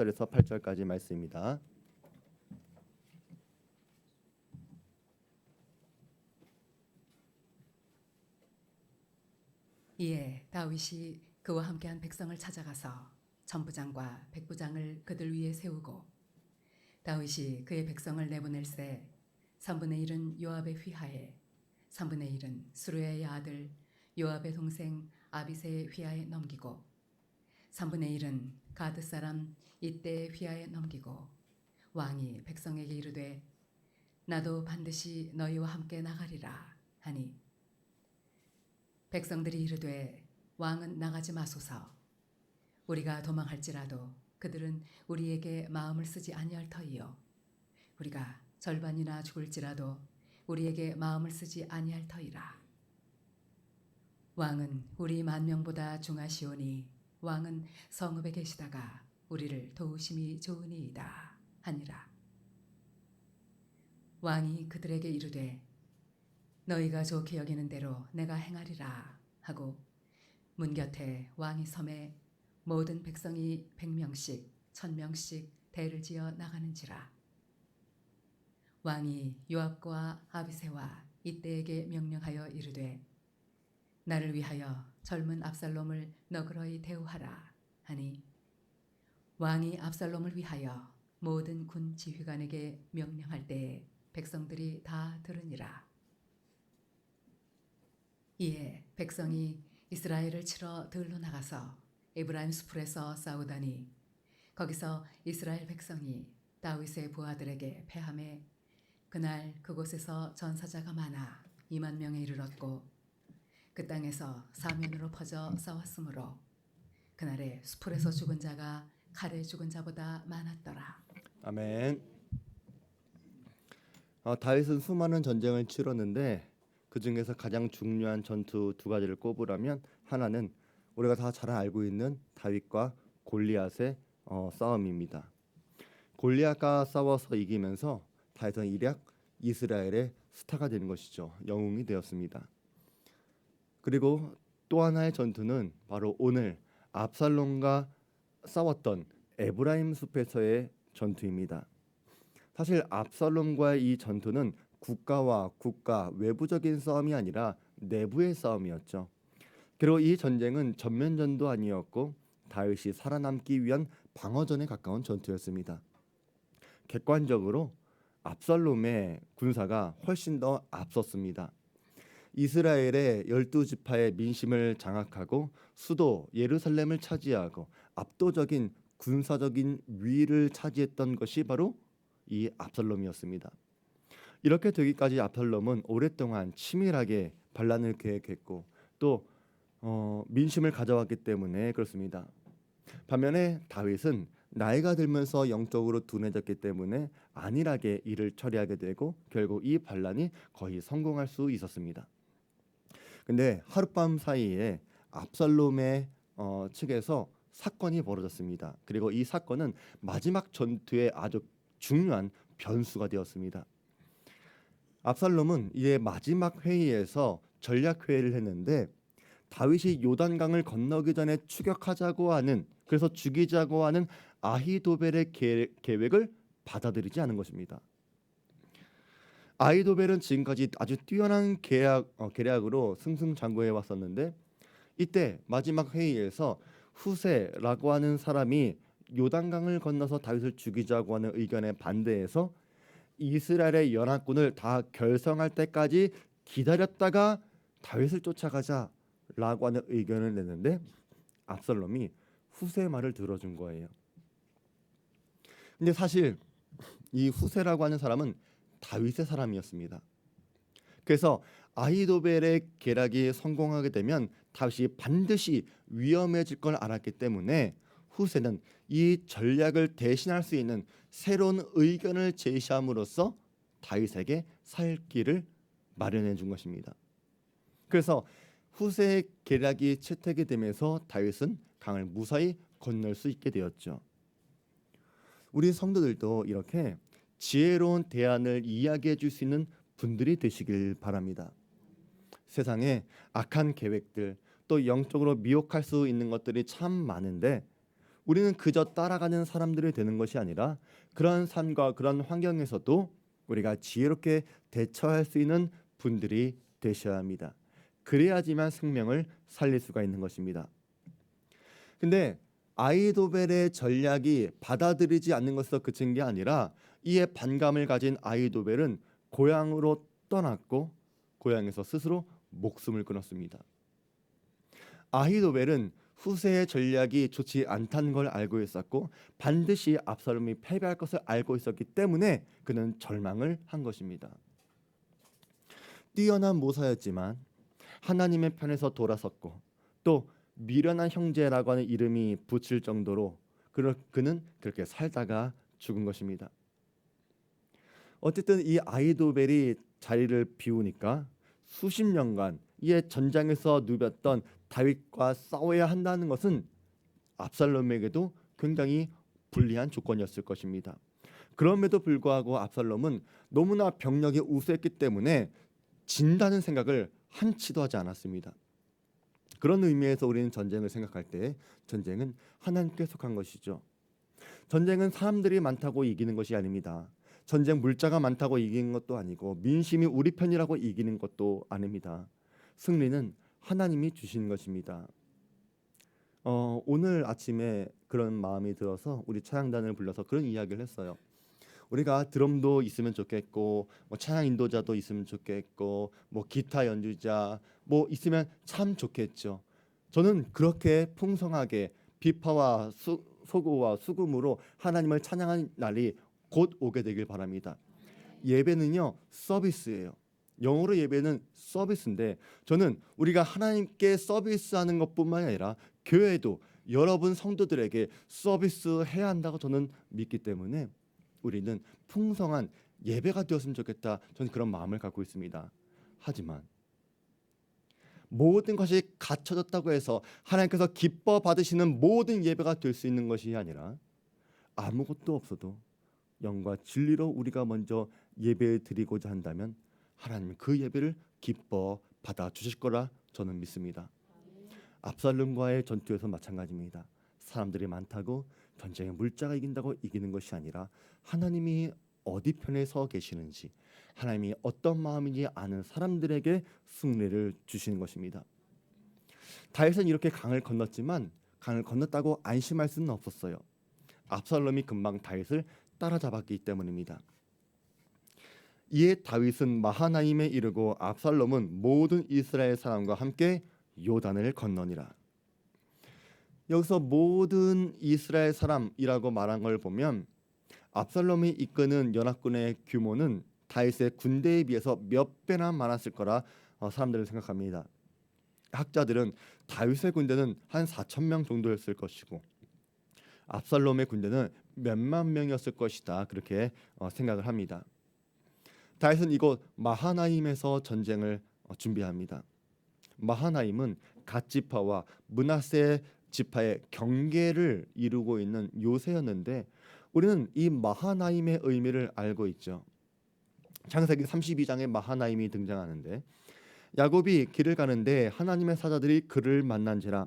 7절에서 8절까지 말씀입니다. 이에 다윗이 그와 함께한 백성을 찾아가서 천부장과 백부장을 그들 위에 세우고 다윗이 그의 백성을 내보낼세 3분의 1은 요압의 휘하에 3분의 1은 수르야의 아들 요압의 동생 아비새의 휘하에 넘기고 3분의 1은 가드 사람 이때의 휘하에 넘기고 왕이 백성에게 이르되 나도 반드시 너희와 함께 나가리라 하니 백성들이 이르되 왕은 나가지 마소서 우리가 도망할지라도 그들은 우리에게 마음을 쓰지 아니할 터이요 우리가 절반이나 죽을지라도 우리에게 마음을 쓰지 아니할 터이라. 왕은 우리 만명보다 중하시오니 왕은 성읍에 계시다가 우리를 도우심이 좋으니이다 하니라. 왕이 그들에게 이르되 너희가 좋게 여기는 대로 내가 행하리라 하고 문 곁에 왕이 섬에 모든 백성이 100명씩 1000명씩 대를 지어 나가는지라. 왕이 요압과 아비새와 이때에게 명령하여 이르되 나를 위하여 젊은 압살롬을 너그러이 대우하라 하니 왕이 압살롬을 위하여 모든 군 지휘관에게 명령할 때에 백성들이 다 들으니라. 이에 백성이 이스라엘을 치러 들로 나가서 에브라임 수풀에서 싸우다니 거기서 이스라엘 백성이 다윗의 부하들에게 패함에 그날 그곳에서 전사자가 많아 2만 명에 이르렀고 그 땅에서 사면으로 퍼져 싸웠으므로 그날에 수풀에서 죽은 자가 칼에 죽은 자보다 많았더라. 아멘. 다윗은 수많은 전쟁을 치렀는데 그 중에서 가장 중요한 전투 두 가지를 꼽으라면 하나는 우리가 다 잘 알고 있는 다윗과 골리앗의 싸움입니다. 골리앗과 싸워서 이기면서 다윗은 일약 이스라엘의 스타가 되는 것이죠. 영웅이 되었습니다. 그리고 또 하나의 전투는 바로 오늘 압살롬과 싸웠던 에브라임 숲에서의 전투입니다. 사실 압살롬과의 이 전투는 국가와 국가 외부적인 싸움이 아니라 내부의 싸움이었죠. 그리고 이 전쟁은 전면전도 아니었고 다윗이 살아남기 위한 방어전에 가까운 전투였습니다. 객관적으로 압살롬의 군사가 훨씬 더 앞섰습니다. 이스라엘의 12지파의 민심을 장악하고 수도 예루살렘을 차지하고 압도적인 군사적인 위를 차지했던 것이 바로 이 압살롬이었습니다. 이렇게 되기까지 압살롬은 오랫동안 치밀하게 반란을 계획했고 또 민심을 가져왔기 때문에 그렇습니다. 반면에 다윗은 나이가 들면서 영적으로 둔해졌기 때문에 안일하게 일을 처리하게 되고 결국 이 반란이 거의 성공할 수 있었습니다. 근데 하룻밤 사이에 압살롬의 측에서 사건이 벌어졌습니다. 그리고 이 사건은 마지막 전투의 아주 중요한 변수가 되었습니다. 압살롬은 이제 마지막 회의에서 전략 회의를 했는데 다윗이 요단강을 건너기 전에 추격하자고 하는 그래서 죽이자고 하는 아히도벨의 계획을 받아들이지 않은 것입니다. 아히도벨은 지금까지 아주 뛰어난 계략으로 승승장구해 왔었는데 이때 마지막 회의에서 후세라고 하는 사람이 요단강을 건너서 다윗을 죽이자고 하는 의견에 반대해서 이스라엘의 연합군을 다 결성할 때까지 기다렸다가 다윗을 쫓아가자라고 하는 의견을 냈는데 압살롬이 후세의 말을 들어준 거예요. 근데 사실 이 후세라고 하는 사람은 다윗의 사람이었습니다. 그래서 아히도벨의 계략이 성공하게 되면 다윗이 반드시 위험해질 걸 알았기 때문에 후세는 이 전략을 대신할 수 있는 새로운 의견을 제시함으로써 다윗에게 살 길을 마련해 준 것입니다. 그래서 후세의 계략이 채택이 되면서 다윗은 강을 무사히 건널 수 있게 되었죠. 우리 성도들도 이렇게 지혜로운 대안을 이야기해 줄 수 있는 분들이 되시길 바랍니다. 세상에 악한 계획들 또 영적으로 미혹할 수 있는 것들이 참 많은데 우리는 그저 따라가는 사람들이 되는 것이 아니라 그런 삶과 그런 환경에서도 우리가 지혜롭게 대처할 수 있는 분들이 되셔야 합니다. 그래야지만 생명을 살릴 수가 있는 것입니다. 근데 아이도벨의 전략이 받아들이지 않는 것에서 그친 게 아니라 이에 반감을 가진 아이도벨은 고향으로 떠났고 고향에서 스스로 목숨을 끊었습니다. 아히도벨은 후세의 전략이 좋지 않다는 걸 알고 있었고 반드시 압살롬이 패배할 것을 알고 있었기 때문에 그는 절망을 한 것입니다. 뛰어난 모사였지만 하나님의 편에서 돌아섰고 또 미련한 형제라고 하는 이름이 붙일 정도로 그는 그렇게 살다가 죽은 것입니다. 어쨌든 이 아히도벨이 자리를 비우니까 수십 년간 이에 전장에서 누볐던 다윗과 싸워야 한다는 것은 압살롬에게도 굉장히 불리한 조건이었을 것입니다. 그럼에도 불구하고 압살롬은 너무나 병력이 우수했기 때문에 진다는 생각을 한치도 하지 않았습니다. 그런 의미에서 우리는 전쟁을 생각할 때 전쟁은 하나님께 속한 것이죠. 전쟁은 사람들이 많다고 이기는 것이 아닙니다. 전쟁 물자가 많다고 이기는 것도 아니고 민심이 우리 편이라고 이기는 것도 아닙니다. 승리는 하나님이 주신 것입니다. 오늘 아침에 그런 마음이 들어서 우리 찬양단을 불러서 그런 이야기를 했어요. 우리가 드럼도 있으면 좋겠고 뭐 찬양 인도자도 있으면 좋겠고 뭐 기타 연주자 뭐 있으면 참 좋겠죠. 저는 그렇게 풍성하게 비파와 소고와 수금으로 하나님을 찬양하는 날이 곧 오게 되길 바랍니다. 예배는요 서비스예요. 영어로 예배는 서비스인데 저는 우리가 하나님께 서비스하는 것뿐만 아니라 교회도 여러분 성도들에게 서비스해야 한다고 저는 믿기 때문에 우리는 풍성한 예배가 되었으면 좋겠다. 저는 그런 마음을 갖고 있습니다. 하지만 모든 것이 갖춰졌다고 해서 하나님께서 기뻐 받으시는 모든 예배가 될 수 있는 것이 아니라 아무것도 없어도 영과 진리로 우리가 먼저 예배 드리고자 한다면 하나님은 그 예배를 기뻐 받아 주실 거라 저는 믿습니다. 압살롬과의 전투에서 마찬가지입니다. 사람들이 많다고 전쟁의 물자가 이긴다고 이기는 것이 아니라 하나님이 어디 편에 서 계시는지 하나님이 어떤 마음인지 아는 사람들에게 승리를 주시는 것입니다. 다윗은 이렇게 강을 건넜지만 강을 건넜다고 안심할 수는 없었어요. 압살롬이 금방 다윗을 따라잡았기 때문입니다. 이에 다윗은 마하나임에 이르고 압살롬은 모든 이스라엘 사람과 함께 요단을 건너니라. 여기서 모든 이스라엘 사람이라고 말한 걸 보면 압살롬이 이끄는 연합군의 규모는 다윗의 군대에 비해서 몇 배나 많았을 거라 사람들은 생각합니다. 학자들은 다윗의 군대는 한 4천 명 정도였을 것이고 압살롬의 군대는 몇만 명이었을 것이다. 그렇게 생각을 합니다. 다윗은 이곳 마하나임에서 전쟁을 준비합니다. 마하나임은 갓 지파와 므낫세 지파의 경계를 이루고 있는 요새였는데 우리는 이 마하나임의 의미를 알고 있죠. 창세기 32장에 마하나임이 등장하는데 야곱이 길을 가는데 하나님의 사자들이 그를 만난지라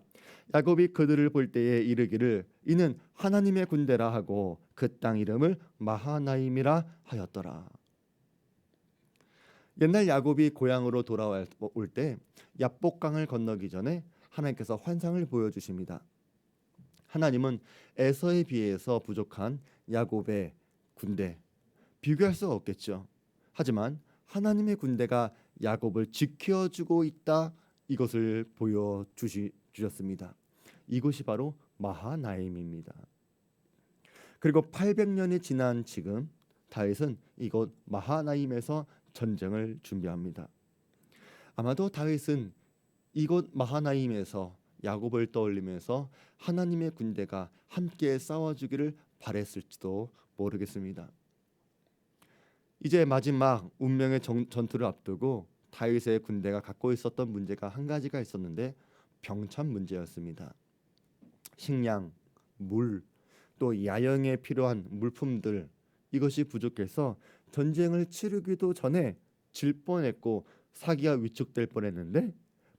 야곱이 그들을 볼 때에 이르기를 이는 하나님의 군대라 하고 그 땅 이름을 마하나임이라 하였더라. 옛날 야곱이 고향으로 돌아올 때 야복강을 건너기 전에 하나님께서 환상을 보여주십니다. 하나님은 에서에 비해서 부족한 야곱의 군대 비교할 수 없겠죠. 하지만 하나님의 군대가 야곱을 지켜주고 있다 이것을 보여주셨습니다. 이곳이 바로 마하나임입니다. 그리고 800년이 지난 지금 다윗은 이곳 마하나임에서 전쟁을 준비합니다. 아마도 다윗은 이곳 마하나임에서 야곱을 떠올리면서 하나님의 군대가 함께 싸워주기를 바랬을지도 모르겠습니다. 이제 마지막 운명의 전투를 앞두고 다윗의 군대가 갖고 있었던 문제가 한 가지가 있었는데 병참 문제였습니다. 식량, 물, 또 야영에 필요한 물품들 이것이 부족해서 전쟁을 치르기도 전에 질 뻔했고 사기가 위축될 뻔했는데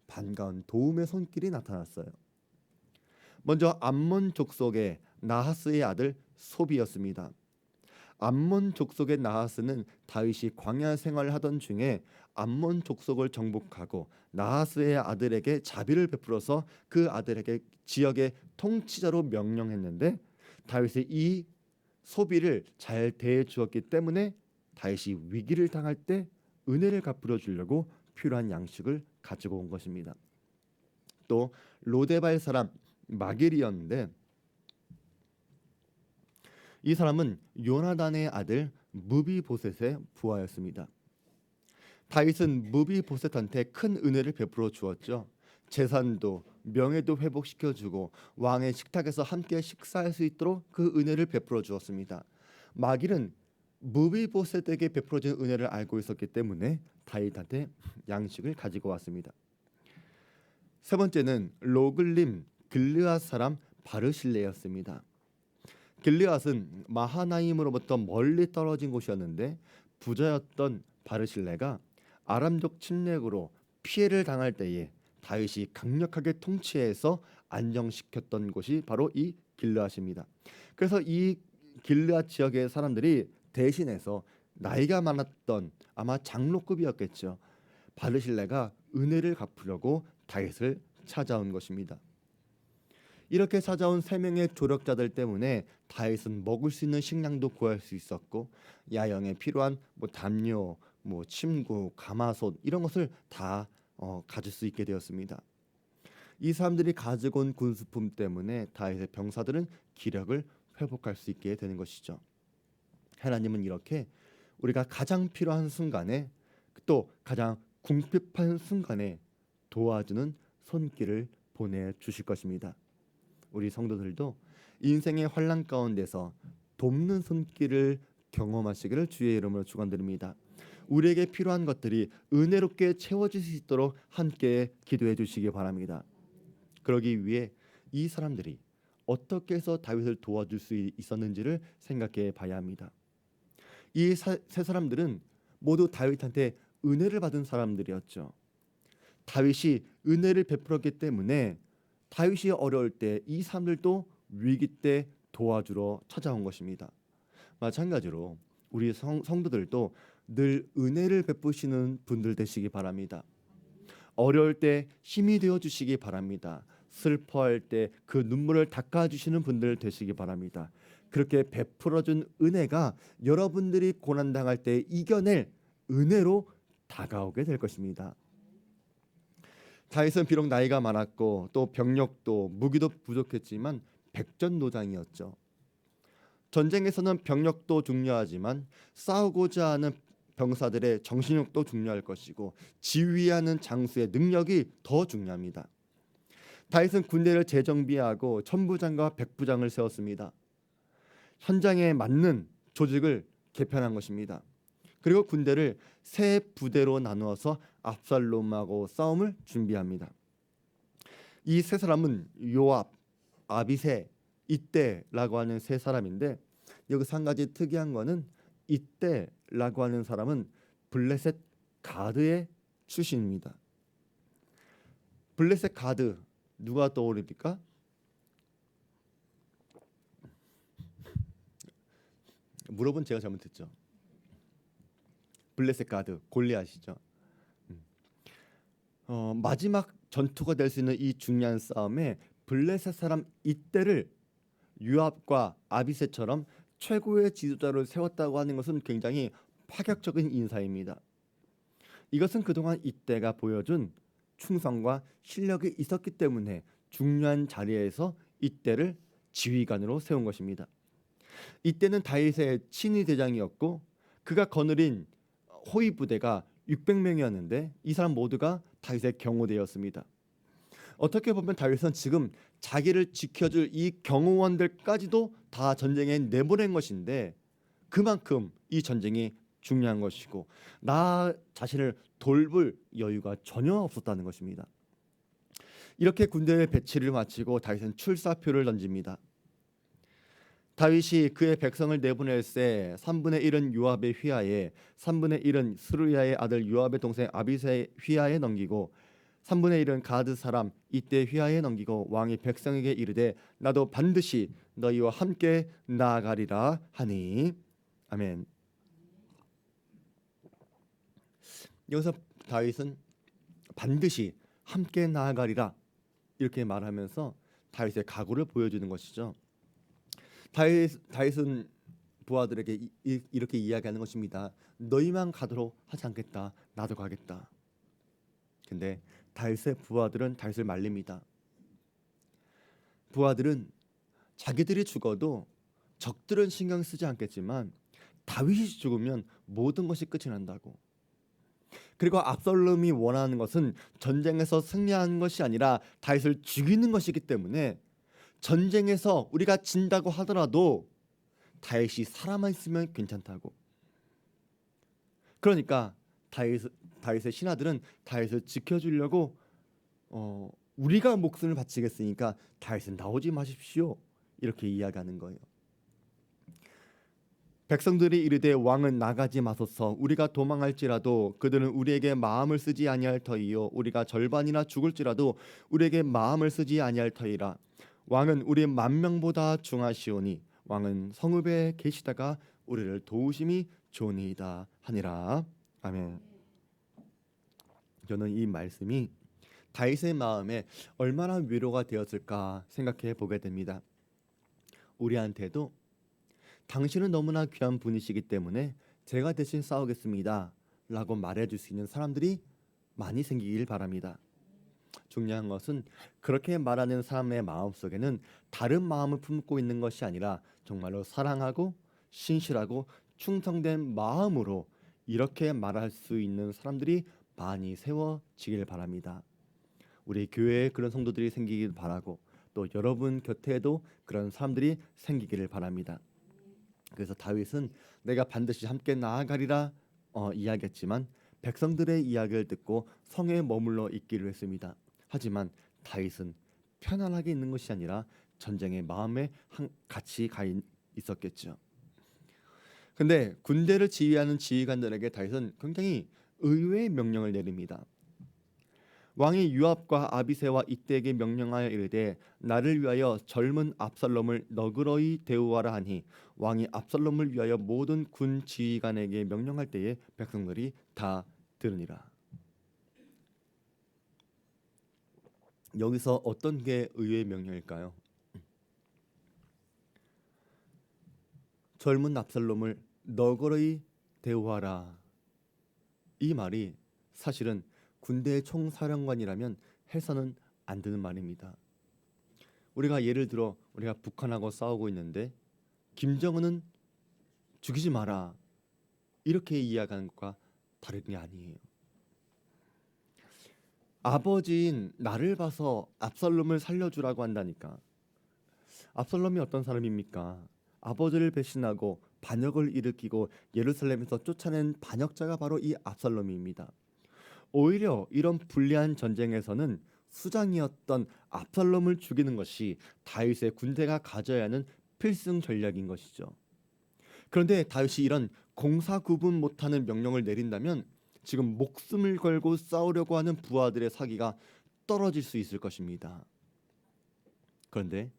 반가운 도움의 손길이 나타났어요. 먼저 암몬 족속의 나하스의 아들 소비였습니다. 암몬 족속의 나하스는 다윗이 광야 생활을 하던 중에 암몬 족속을 정복하고 나하스의 아들에게 자비를 베풀어서 그 아들에게 지역의 통치자로 명령했는데 다윗이 이 소비를 잘 대해 주었기 때문에 다윗이 위기를 당할 때 은혜를 갚으려 주려고 필요한 양식을 가지고 온 것입니다. 또 로데발 사람 마길이었는데 이 사람은 요나단의 아들 무비보셋의 부하였습니다. 다윗은 무비보셋한테 큰 은혜를 베풀어 주었죠. 재산도 명예도 회복시켜 주고 왕의 식탁에서 함께 식사할 수 있도록 그 은혜를 베풀어 주었습니다. 마길은 무비보셋에게 베풀어진 은혜를 알고 있었기 때문에 다윗한테 양식을 가지고 왔습니다. 세 번째는 로글림 길르앗 사람 바르실레였습니다. 길르앗은 마하나임으로부터 멀리 떨어진 곳이었는데 부자였던 바르실레가 아람족 침략으로 피해를 당할 때에 다윗이 강력하게 통치해서 안정시켰던 곳이 바로 이 길르앗입니다. 그래서 이 길르앗 지역의 사람들이 대신해서 나이가 많았던 아마 장로급이었겠죠. 바르실레가 은혜를 갚으려고 다윗을 찾아온 것입니다. 이렇게 찾아온 세 명의 조력자들 때문에 다윗은 먹을 수 있는 식량도 구할 수 있었고 야영에 필요한 담요, 침구, 가마솥 이런 것을 다 가질 수 있게 되었습니다. 이 사람들이 가지고 온 군수품 때문에 다윗의 병사들은 기력을 회복할 수 있게 되는 것이죠. 하나님은 이렇게 우리가 가장 필요한 순간에 또 가장 궁핍한 순간에 도와주는 손길을 보내주실 것입니다. 우리 성도들도 인생의 환난 가운데서 돕는 손길을 경험하시기를 주의 이름으로 축원드립니다. 우리에게 필요한 것들이 은혜롭게 채워질 수 있도록 함께 기도해 주시기 바랍니다. 그러기 위해 이 사람들이 어떻게 해서 다윗을 도와줄 수 있었는지를 생각해 봐야 합니다. 이 세 사람들은 모두 다윗한테 은혜를 받은 사람들이었죠. 다윗이 은혜를 베풀었기 때문에 다윗이 어려울 때 이 사람들도 위기 때 도와주러 찾아온 것입니다. 마찬가지로 우리 성도들도 늘 은혜를 베푸시는 분들 되시기 바랍니다. 어려울 때 힘이 되어 주시기 바랍니다. 슬퍼할 때 그 눈물을 닦아 주시는 분들 되시기 바랍니다. 그렇게 베풀어준 은혜가 여러분들이 고난 당할 때 이겨낼 은혜로 다가오게 될 것입니다. 다윗은 비록 나이가 많았고 또 병력도 무기도 부족했지만 백전노장이었죠. 전쟁에서는 병력도 중요하지만 싸우고자 하는 병사들의 정신력도 중요할 것이고 지휘하는 장수의 능력이 더 중요합니다. 다윗은 군대를 재정비하고 천부장과 백부장을 세웠습니다. 현장에 맞는 조직을 개편한 것입니다. 그리고 군대를 세 부대로 나누어서 압살롬하고 싸움을 준비합니다. 이 세 사람은 요압, 아비새, 이때라고 하는 세 사람인데 여기서 한 가지 특이한 거는 이때라고 하는 사람은 블레셋 가드의 출신입니다. 블레셋 가드 누가 떠오릅니까? 물어본 제가 잘못했죠. 블레셋 가드 골리앗이죠. 마지막 전투가 될 수 있는 이 중요한 싸움에 블레셋 사람 이때를 요압과 아비새처럼 최고의 지도자를 세웠다고 하는 것은 굉장히 파격적인 인사입니다. 이것은 그동안 이때가 보여준 충성과 실력이 있었기 때문에 중요한 자리에서 이때를 지휘관으로 세운 것입니다. 이때는 다윗의 친위 대장이었고 그가 거느린 호위 부대가 600명이었는데 이 사람 모두가 다윗의 경호대였습니다. 어떻게 보면 다윗은 지금 자기를 지켜줄 이 경호원들까지도 다 전쟁에 내보낸 것인데 그만큼 이 전쟁이 중요한 것이고 나 자신을 돌볼 여유가 전혀 없었다는 것입니다. 이렇게 군대의 배치를 마치고 다윗은 출사표를 던집니다. 다윗이 그의 백성을 내보낼 때 3분의 1은 요압의 휘하에 3분의 1은 스루야의 아들 요압의 동생 아비새의 휘하에 넘기고 3분의 1은 가드 사람 이때 휘하에 넘기고 왕이 백성에게 이르되 나도 반드시 너희와 함께 나아가리라 하니. 아멘. 여기서 다윗은 반드시 함께 나아가리라 이렇게 말하면서 다윗의 각오를 보여주는 것이죠. 다윗은 부하들에게 이렇게 이야기하는 것입니다. 너희만 가도록 하지 않겠다. 나도 가겠다. 근데 다윗의 부하들은 다윗을 말립니다. 부하들은 자기들이 죽어도 적들은 신경 쓰지 않겠지만 다윗이 죽으면 모든 것이 끝이 난다고. 그리고 압살롬이 원하는 것은 전쟁에서 승리하는 것이 아니라 다윗을 죽이는 것이기 때문에 전쟁에서 우리가 진다고 하더라도 다윗이 살아만 있으면 괜찮다고. 그러니까 다윗의 신하들은 다윗을 지켜주려고 우리가 목숨을 바치겠으니까 다윗은 나오지 마십시오 이렇게 이야기하는 거예요. 백성들이 이르되 왕은 나가지 마소서. 우리가 도망할지라도 그들은 우리에게 마음을 쓰지 아니할 터이요 우리가 절반이나 죽을지라도 우리에게 마음을 쓰지 아니할 터이라. 왕은 우리 만명보다 중하시오니 왕은 성읍에 계시다가 우리를 도우심이 좋으니이다 하니라. 아멘. 저는 이 말씀이 다윗의 마음에 얼마나 위로가 되었을까 생각해 보게 됩니다. 우리한테도 당신은 너무나 귀한 분이시기 때문에 제가 대신 싸우겠습니다 라고 말해줄 수 있는 사람들이 많이 생기길 바랍니다. 중요한 것은 그렇게 말하는 사람의 마음속에는 다른 마음을 품고 있는 것이 아니라 정말로 사랑하고 신실하고 충성된 마음으로 이렇게 말할 수 있는 사람들이 많이 세워지길 바랍니다. 우리 교회에 그런 성도들이 생기길 바라고 또 여러분 곁에도 그런 사람들이 생기기를 바랍니다. 그래서 다윗은 내가 반드시 함께 나아가리라 이야기했지만 백성들의 이야기를 듣고 성에 머물러 있기로 했습니다. 하지만 다윗은 편안하게 있는 것이 아니라 전쟁의 마음에 같이 가 있었겠죠. 근데 군대를 지휘하는 지휘관들에게 다윗은 굉장히 의외의 명령을 내립니다. 왕이 요압과 아비새와 이때에게 명령하여 이르되 나를 위하여 젊은 압살롬을 너그러이 대우하라 하니 왕이 압살롬을 위하여 모든 군 지휘관에게 명령할 때에 백성들이 다 들으니라. 여기서 어떤 게 의외의 명령일까요? 젊은 압살롬을 너그러이 대우하라. 이 말이 사실은 군대의 총사령관이라면 해서는 안 되는 말입니다. 우리가 예를 들어 우리가 북한하고 싸우고 있는데 김정은은 죽이지 마라 이렇게 이야기하는 것과 다른 게 아니에요. 아버지인 나를 봐서 압살롬을 살려주라고 한다니까. 압살롬이 어떤 사람입니까? 아버지를 배신하고 반역을 일으키고 예루살렘에서 쫓아낸 반역자가 바로 이 압살롬입니다. 오히려 이런 불리한 전쟁에서는 수장이었던 압살롬을 죽이는 것이 다윗의 군대가 가져야 하는 필승 전략인 것이죠. 그런데 다윗이 이런 공사구분 못하는 명령을 내린다면 지금 목숨을 걸고 싸우려고 하는 부하들의 사기가 떨어질 수 있을 것입니다. 그런데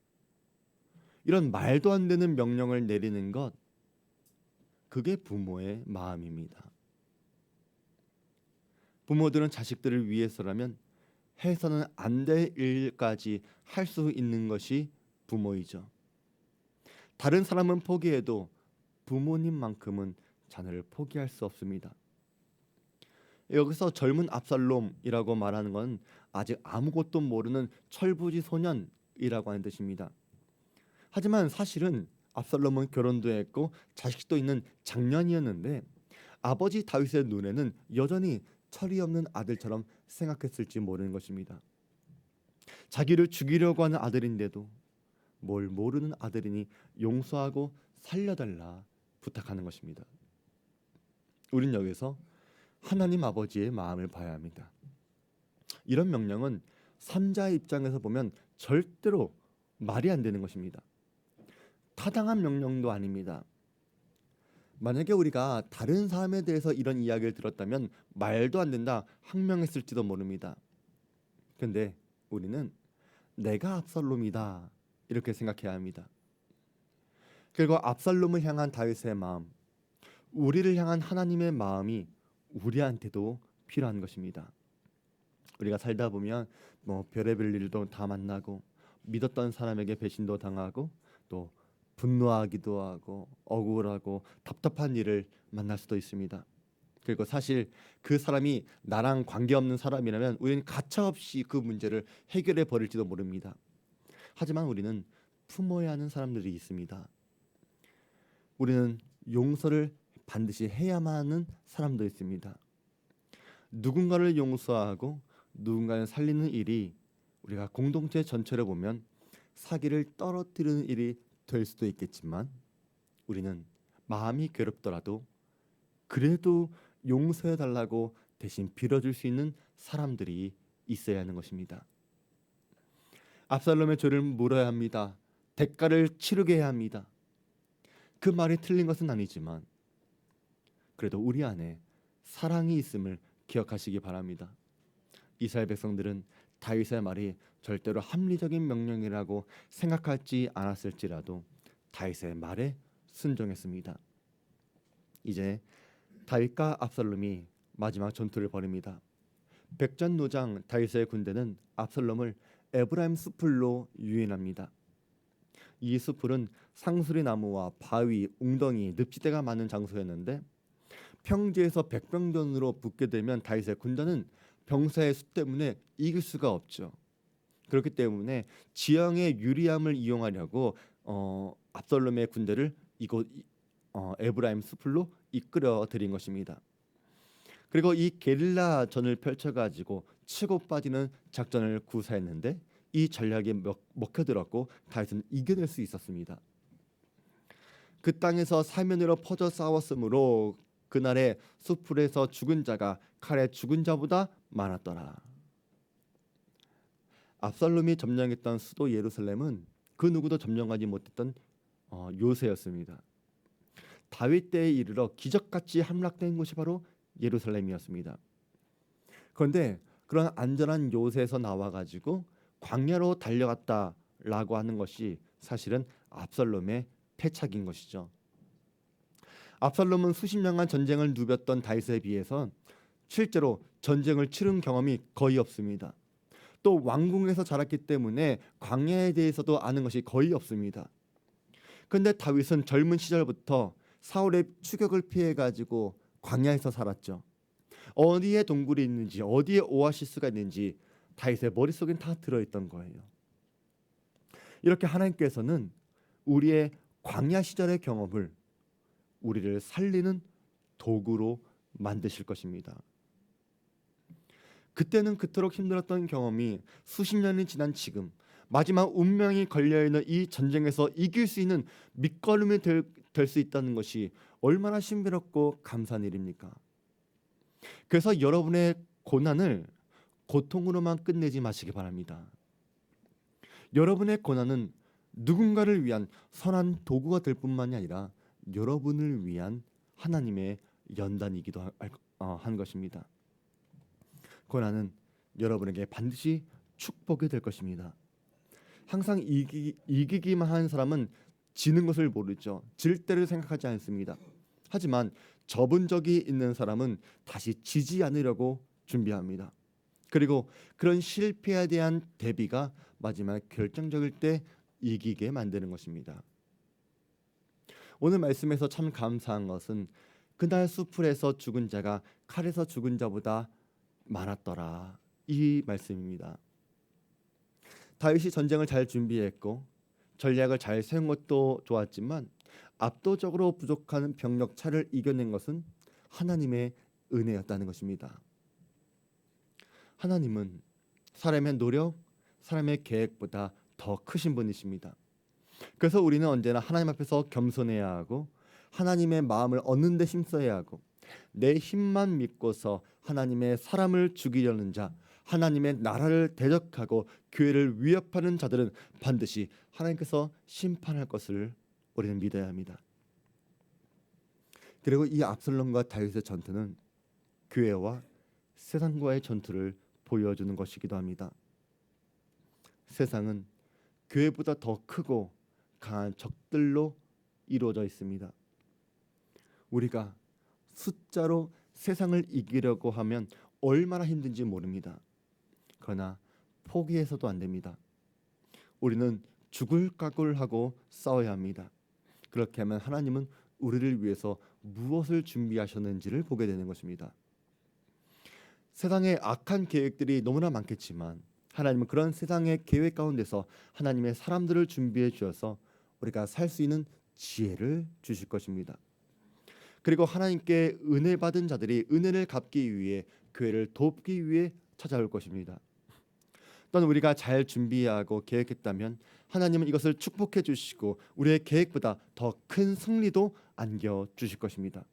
이런 말도 안 되는 명령을 내리는 것, 그게 부모의 마음입니다. 부모들은 자식들을 위해서라면 해서는 안 될 일까지 할 수 있는 것이 부모이죠. 다른 사람은 포기해도 부모님만큼은 자녀를 포기할 수 없습니다. 여기서 젊은 압살롬이라고 말하는 건 아직 아무것도 모르는 철부지 소년이라고 하는 뜻입니다. 하지만 사실은 압살롬은 결혼도 했고 자식도 있는 장년이었는데 아버지 다윗의 눈에는 여전히 철이 없는 아들처럼 생각했을지 모르는 것입니다. 자기를 죽이려고 하는 아들인데도 뭘 모르는 아들이니 용서하고 살려달라 부탁하는 것입니다. 우린 여기서 하나님 아버지의 마음을 봐야 합니다. 이런 명령은 삼자의 입장에서 보면 절대로 말이 안 되는 것입니다. 타당한 명령도 아닙니다. 만약에 우리가 다른 사람에 대해서 이런 이야기를 들었다면 말도 안 된다 항명했을지도 모릅니다. 근데 우리는 내가 압살롬이다 이렇게 생각해야 합니다. 그리고 압살롬을 향한 다윗의 마음, 우리를 향한 하나님의 마음이 우리한테도 필요한 것입니다. 우리가 살다 보면 뭐 별의별 일도 다 만나고 믿었던 사람에게 배신도 당하고 또 분노하기도 하고 억울하고 답답한 일을 만날 수도 있습니다. 그리고 사실 그 사람이 나랑 관계없는 사람이라면 우리는 가차없이 그 문제를 해결해 버릴지도 모릅니다. 하지만 우리는 품어야 하는 사람들이 있습니다. 우리는 용서를 반드시 해야만 하는 사람도 있습니다. 누군가를 용서하고 누군가를 살리는 일이 우리가 공동체 전체를 보면 사기를 떨어뜨리는 일이 될 수도 있겠지만 우리는 마음이 괴롭더라도 그래도 용서해 달라고 대신 빌어줄 수 있는 사람들이 있어야 하는 것입니다. 압살롬의 죄를 물어야 합니다. 대가를 치르게 해야 합니다. 그 말이 틀린 것은 아니지만 그래도 우리 안에 사랑이 있음을 기억하시기 바랍니다. 이스라엘 백성들은 다윗의 말이 절대로 합리적인 명령이라고 생각하지 않았을지라도 다윗의 말에 순종했습니다. 이제 다윗과 압살롬이 마지막 전투를 벌입니다. 백전노장 다윗의 군대는 압살롬을 에브라임 숲으로 유인합니다. 이 숲은 상수리 나무와 바위, 웅덩이, 늪지대가 많은 장소였는데 평지에서 백병전으로 붙게 되면 다윗의 군단은 병사의 수 때문에 이길 수가 없죠. 그렇기 때문에 지형의 유리함을 이용하려고 압살롬의 군대를 이곳 에브라임 숲으로 이끌어 들인 것입니다. 그리고 이 게릴라 전을 펼쳐가지고 치고 빠지는 작전을 구사했는데 이 전략이 먹혀들었고 다윗은 이겨낼 수 있었습니다. 그 땅에서 사면으로 퍼져 싸웠으므로 그날의 숲풀에서 죽은 자가 칼에 죽은 자보다 많았더라. 압살롬이 점령했던 수도 예루살렘은 그 누구도 점령하지 못했던 요새였습니다. 다윗 때에 이르러 기적같이 함락된 곳이 바로 예루살렘이었습니다. 그런데 그런 안전한 요새에서 나와가지고 광야로 달려갔다라고 하는 것이 사실은 압살롬의 패착인 것이죠. 압살롬은 수십 년간 전쟁을 누볐던 다윗에 비해서 실제로 전쟁을 치른 경험이 거의 없습니다. 또 왕궁에서 자랐기 때문에 광야에 대해서도 아는 것이 거의 없습니다. 그런데 다윗은 젊은 시절부터 사울의 추격을 피해 가지고 광야에서 살았죠. 어디에 동굴이 있는지 어디에 오아시스가 있는지 다윗의 머릿속엔 다 들어있던 거예요. 이렇게 하나님께서는 우리의 광야 시절의 경험을 우리를 살리는 도구로 만드실 것입니다. 그때는 그토록 힘들었던 경험이 수십 년이 지난 지금 마지막 운명이 걸려있는 이 전쟁에서 이길 수 있는 밑거름이 될 수 있다는 것이 얼마나 신비롭고 감사한 일입니까? 그래서 여러분의 고난을 고통으로만 끝내지 마시기 바랍니다. 여러분의 고난은 누군가를 위한 선한 도구가 될 뿐만이 아니라 여러분을 위한 하나님의 연단이기도 한 것입니다. 고난은 여러분에게 반드시 축복이 될 것입니다. 항상 이기기만 하는 사람은 지는 것을 모르죠. 질 때를 생각하지 않습니다. 하지만 접은 적이 있는 사람은 다시 지지 않으려고 준비합니다. 그리고 그런 실패에 대한 대비가 마지막 결정적일 때 이기게 만드는 것입니다. 오늘 말씀에서 참 감사한 것은 그날 숲풀에서 죽은 자가 칼에서 죽은 자보다 많았더라 이 말씀입니다. 다윗이 전쟁을 잘 준비했고 전략을 잘 세운 것도 좋았지만 압도적으로 부족한 병력 차를 이겨낸 것은 하나님의 은혜였다는 것입니다. 하나님은 사람의 노력, 사람의 계획보다 더 크신 분이십니다. 그래서 우리는 언제나 하나님 앞에서 겸손해야 하고 하나님의 마음을 얻는 데 힘써야 하고 내 힘만 믿고서 하나님의 사람을 죽이려는 자, 하나님의 나라를 대적하고 교회를 위협하는 자들은 반드시 하나님께서 심판할 것을 우리는 믿어야 합니다. 그리고 이 압살롬과 다윗의 전투는 교회와 세상과의 전투를 보여주는 것이기도 합니다. 세상은 교회보다 더 크고 강한 적들로 이루어져 있습니다. 우리가 숫자로 세상을 이기려고 하면 얼마나 힘든지 모릅니다. 그러나 포기해서도 안 됩니다. 우리는 죽을 각오를 하고 싸워야 합니다. 그렇게 하면 하나님은 우리를 위해서 무엇을 준비하셨는지를 보게 되는 것입니다. 세상에 악한 계획들이 너무나 많겠지만 하나님은 그런 세상의 계획 가운데서 하나님의 사람들을 준비해 주셔서 우리가 살 수 있는 지혜를 주실 것입니다. 그리고 하나님께 은혜 받은 자들이 은혜를 갚기 위해 교회를 돕기 위해 찾아올 것입니다. 또한 우리가 잘 준비하고 계획했다면 하나님은 이것을 축복해 주시고 우리의 계획보다 더 큰 승리도 안겨 주실 것입니다.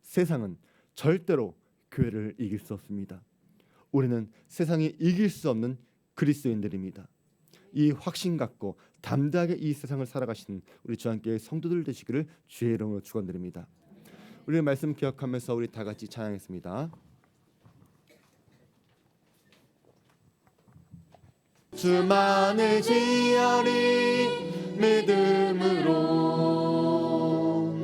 세상은 절대로 교회를 이길 수 없습니다. 우리는 세상이 이길 수 없는 그리스도인들입니다. 이 확신 갖고 담대하게 이 세상을 살아가시는 우리 주한교회 성도들 되시기를 주의 이름으로 축원드립니다. 우리의 말씀 기억하면서 우리 다 같이 찬양했습니다. 주만을 지으리 믿음으로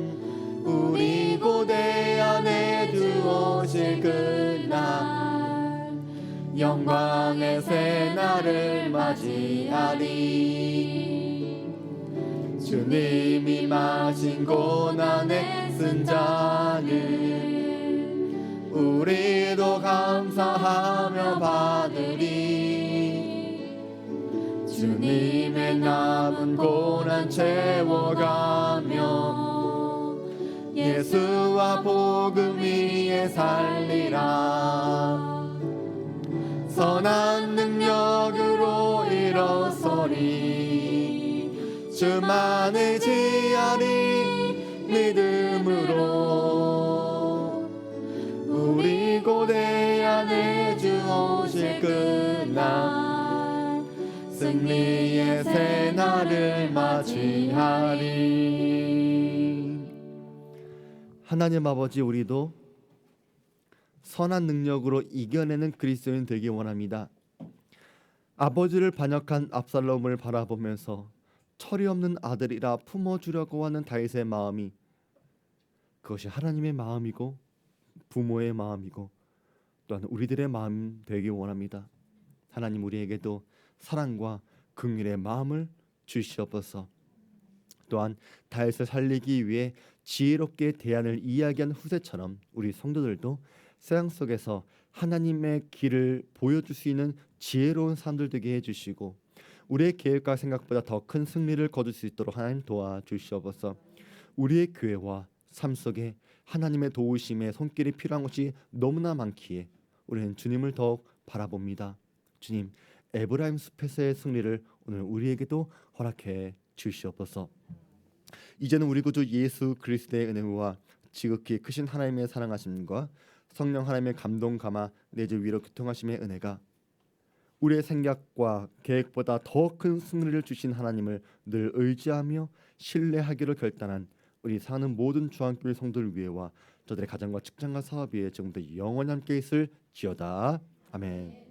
우리 고대 안에 두어질 그날 영광의 새날을 맞이하리. 주님이 마신 고난의 쓴 잔을 우리도 감사하며 받으리. 주님의 남은 고난 채워가며 예수와 복음 위에 살리라. 선한 능력으로 일어서리. 주만을 지으리 믿음으로 우리 고대 안에 주 오실 그날 승리의 새날을 맞이하리. 하나님 아버지, 우리도 선한 능력으로 이겨내는 그리스도인 되기 원합니다. 아버지를 반역한 압살롬을 바라보면서 철이 없는 아들이라 품어주려고 하는 다윗의 마음이 그것이 하나님의 마음이고 부모의 마음이고 또한 우리들의 마음 되기 원합니다. 하나님, 우리에게도 사랑과 긍휼의 마음을 주시옵소서. 또한 다윗을 살리기 위해 지혜롭게 대안을 이야기한 후세처럼 우리 성도들도 세상 속에서 하나님의 길을 보여줄 수 있는 지혜로운 사람들 되게 해주시고 우리의 계획과 생각보다 더 큰 승리를 거둘 수 있도록 하나님 도와주시옵소서. 우리의 교회와 삶 속에 하나님의 도우심의 손길이 필요한 것이 너무나 많기에 우리는 주님을 더욱 바라봅니다. 주님, 에브라임 숲에서의 승리를 오늘 우리에게도 허락해 주시옵소서. 이제는 우리 구주 예수 그리스도의 은혜와 지극히 크신 하나님의 사랑하심과 성령 하나님의 감동 감화 내주 위로 교통하심의 은혜가 우리의 생각과 계획보다 더 큰 승리를 주신 하나님을 늘 의지하며 신뢰하기로 결단한 우리 사는 모든 주한교회 성도를 위해와 저들의 가정과 직장과 사업 위에 지금부터 영원히 함께 있을 지어다. 아멘.